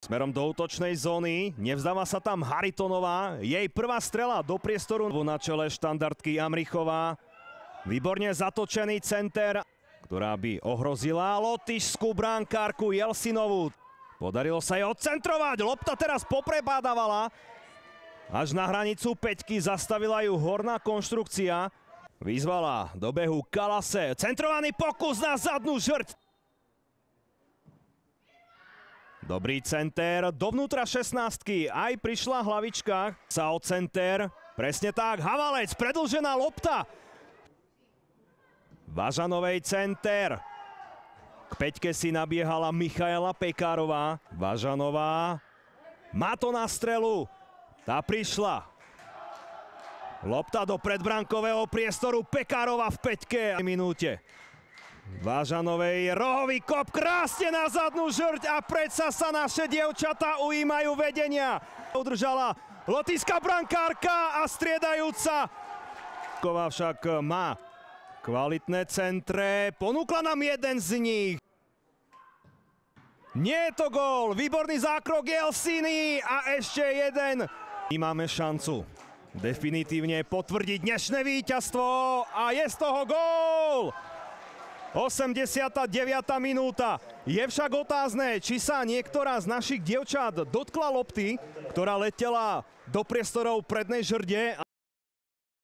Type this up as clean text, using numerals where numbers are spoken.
Smerom do útočnej zóny, nevzdáva sa tam Haritonová, jej prvá strela do priestoru na čele štandardky Amrichová. Výborne zatočený center, ktorá by ohrozila lotyšskú brankárku Jelsinovú. Podarilo sa jej odcentrovať, lopta teraz poprebádavala. Až na hranicu päťky zastavila ju horná konštrukcia. Vyzvala do behu Kalase, centrovaný pokus na zadnú žrť. Dobrý center, dovnútra 16-ky, aj prišla hlavička. Sa o center, presne tak, Havalec, predĺžená lopta. Važanovej center. K peťke si nabiehala Michaela Pekárová. Važanová má to na strelu. Tá prišla. Lopta do predbrankového priestoru, Pekárova v peťke. Minúte. Vážanovej rohový kop, krásne na zadnú žrť a predsa sa naše dievčatá ujímajú vedenia. Udržala lotyšská brankárka a striedajúca. Kova však má kvalitné centre, ponúkla nám jeden z nich. Nie je to gól, výborný zákrok Jelsiny a ešte jeden. My máme šancu definitívne potvrdiť dnešné víťazstvo a je z toho gól. 89. minúta. Je však otázne, či sa niektorá z našich dievčat dotkla lopty, ktorá letela do priestorov prednej žrde.